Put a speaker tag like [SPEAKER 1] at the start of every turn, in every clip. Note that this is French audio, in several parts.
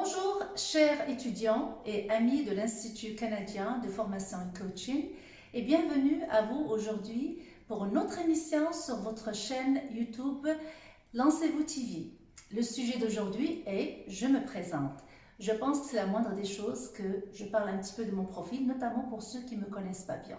[SPEAKER 1] Bonjour, chers étudiants et amis de l'Institut canadien de formation et coaching, et bienvenue à vous aujourd'hui pour une autre émission sur votre chaîne YouTube Lancez-vous TV. Le sujet d'aujourd'hui est « Je me présente ». Je pense que c'est la moindre des choses que je parle un petit peu de mon profil, notamment pour ceux qui ne me connaissent pas bien.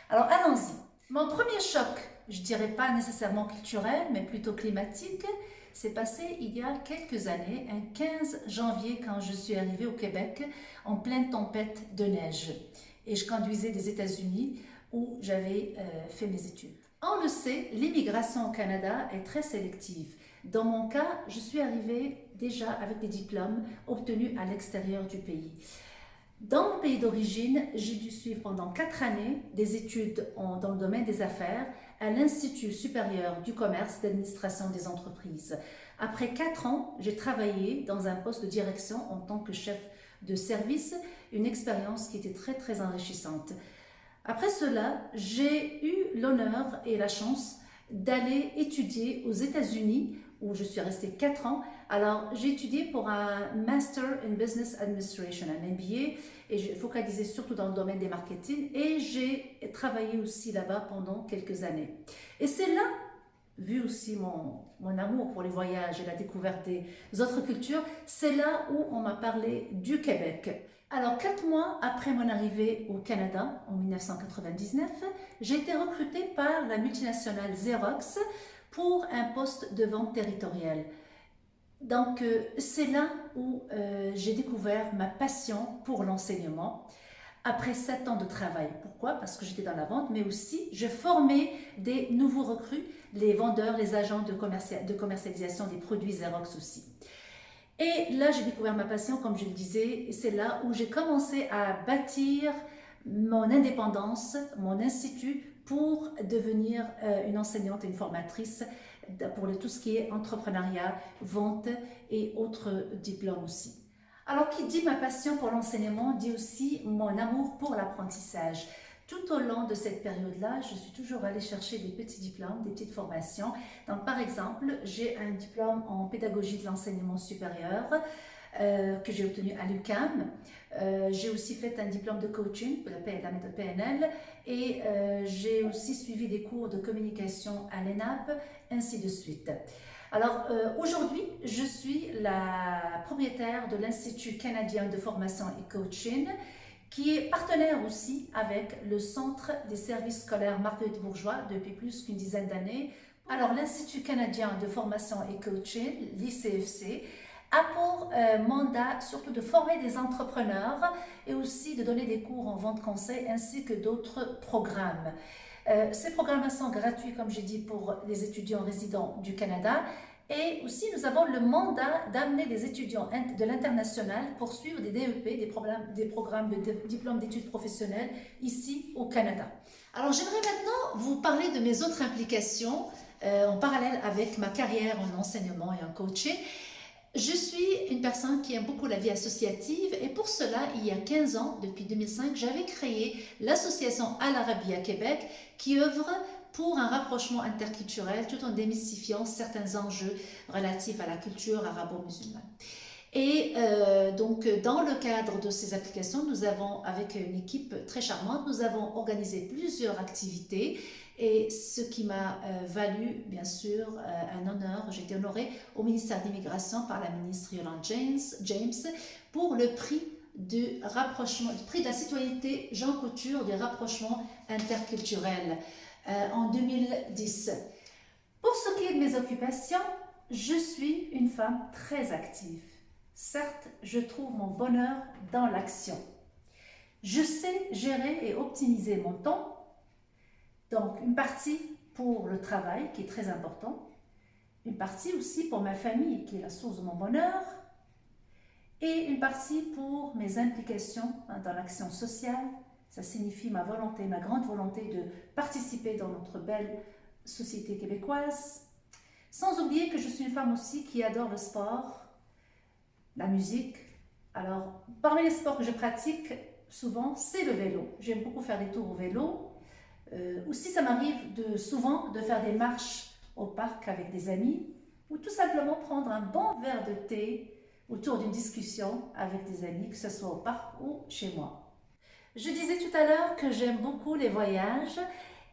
[SPEAKER 1] Alors allons-y. Mon premier choc, je dirais pas nécessairement culturel, mais plutôt climatique, s'est passé il y a quelques années, un 15 janvier, quand je suis arrivée au Québec en pleine tempête de neige. Et je conduisais des États-Unis où j'avais fait mes études. On le sait, l'immigration au Canada est très sélective. Dans mon cas, je suis arrivée déjà avec des diplômes obtenus à l'extérieur du pays. Dans mon pays d'origine, j'ai dû suivre pendant 4 années des études dans le domaine des affaires à l'Institut supérieur du commerce d'administration des entreprises. Après 4 ans, j'ai travaillé dans un poste de direction en tant que chef de service, une expérience qui était très enrichissante. Après cela, j'ai eu l'honneur et la chance d'aller étudier aux États-Unis, où je suis restée 4 ans. Alors, j'ai étudié pour un Master in Business Administration, un MBA, et j'ai focalisé surtout dans le domaine des marketing, et j'ai travaillé aussi là-bas pendant quelques années. Et c'est là, vu aussi mon amour pour les voyages et la découverte des autres cultures, c'est là où on m'a parlé du Québec. Alors, 4 mois après mon arrivée au Canada, en 1999, j'ai été recrutée par la multinationale Xerox pour un poste de vente territoriale. Donc, c'est là où j'ai découvert ma passion pour l'enseignement. Après 7 ans de travail. Pourquoi? Parce que j'étais dans la vente, mais aussi je formais des nouveaux recrues, les vendeurs, les agents de commercialisation des produits Xerox aussi. Et là, j'ai découvert ma passion, comme je le disais, et c'est là où j'ai commencé à bâtir mon indépendance, mon institut, pour devenir une enseignante et une formatrice pour tout ce qui est entrepreneuriat, vente et autres diplômes aussi. Alors, qui dit ma passion pour l'enseignement dit aussi mon amour pour l'apprentissage. Tout au long de cette période-là, je suis toujours allée chercher des petits diplômes, des petites formations. Donc, par exemple, j'ai un diplôme en pédagogie de l'enseignement supérieur que j'ai obtenu à l'UQAM. J'ai aussi fait un diplôme de coaching pour la méthode PNL et j'ai aussi suivi des cours de communication à l'ENAP, ainsi de suite. Alors aujourd'hui, je suis la propriétaire de l'Institut canadien de formation et coaching, qui est partenaire aussi avec le Centre des services scolaires Marguerite Bourgeois depuis plus qu'une dizaine d'années. Alors l'Institut canadien de formation et coaching, l'ICFC, a pour mandat surtout de former des entrepreneurs et aussi de donner des cours en vente conseil ainsi que d'autres programmes. Ces programmes sont gratuits, comme j'ai dit, pour les étudiants résidents du Canada. Et aussi, nous avons le mandat d'amener des étudiants de l'international pour suivre des DEP, des programmes de diplôme d'études professionnelles ici au Canada. Alors, j'aimerais maintenant vous parler de mes autres implications en parallèle avec ma carrière en enseignement et en coaching. Je suis une personne qui aime beaucoup la vie associative et pour cela, il y a 15 ans, depuis 2005, j'avais créé l'association Al Arabi à Québec qui œuvre pour un rapprochement interculturel tout en démystifiant certains enjeux relatifs à la culture arabo-musulmane. Et donc, dans le cadre de ces applications, nous avons, avec une équipe très charmante, nous avons organisé plusieurs activités et ce qui m'a valu, bien sûr, un honneur. J'ai été honorée au ministère de l'Immigration par la ministre Yolande James pour le prix du rapprochement, le prix de la citoyenneté Jean Couture du rapprochement interculturel en 2010. Pour ce qui est de mes occupations, je suis une femme très active. Certes, je trouve mon bonheur dans l'action. Je sais gérer et optimiser mon temps. Donc, une partie pour le travail, qui est très important. Une partie aussi pour ma famille, qui est la source de mon bonheur. Et une partie pour mes implications dans l'action sociale. Ça signifie ma volonté, ma grande volonté de participer dans notre belle société québécoise. Sans oublier que je suis une femme aussi qui adore le sport, la musique. Alors, parmi les sports que je pratique souvent, c'est le vélo. J'aime beaucoup faire des tours au vélo. Aussi, ça m'arrive souvent de faire des marches au parc avec des amis ou tout simplement prendre un bon verre de thé autour d'une discussion avec des amis, que ce soit au parc ou chez moi. Je disais tout à l'heure que j'aime beaucoup les voyages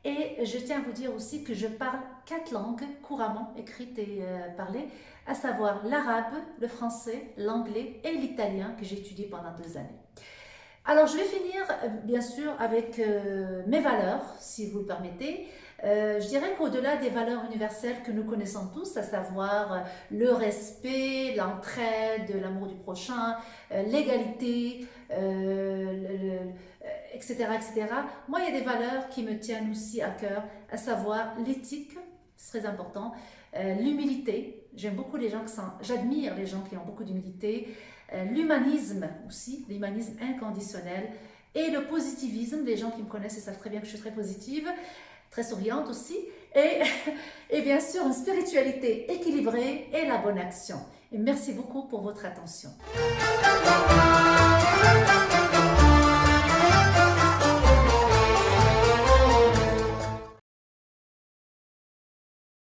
[SPEAKER 1] et je tiens à vous dire aussi que je parle 4 langues couramment écrites et parlées, à savoir l'arabe, le français, l'anglais et l'italien que j'ai étudié pendant 2 années. Alors je vais finir bien sûr avec mes valeurs, si vous le permettez. Je dirais qu'au-delà des valeurs universelles que nous connaissons tous, à savoir le respect, l'entraide, l'amour du prochain, l'égalité, etc., etc., moi il y a des valeurs qui me tiennent aussi à cœur, à savoir l'éthique, c'est très important, l'humilité, j'aime beaucoup les gens qui sont, j'admire les gens qui ont beaucoup d'humilité, l'humanisme aussi, l'humanisme inconditionnel, et le positivisme, les gens qui me connaissent, ils savent très bien que je suis très positive, très souriante aussi, et bien sûr une spiritualité équilibrée et la bonne action. Et merci beaucoup pour votre attention.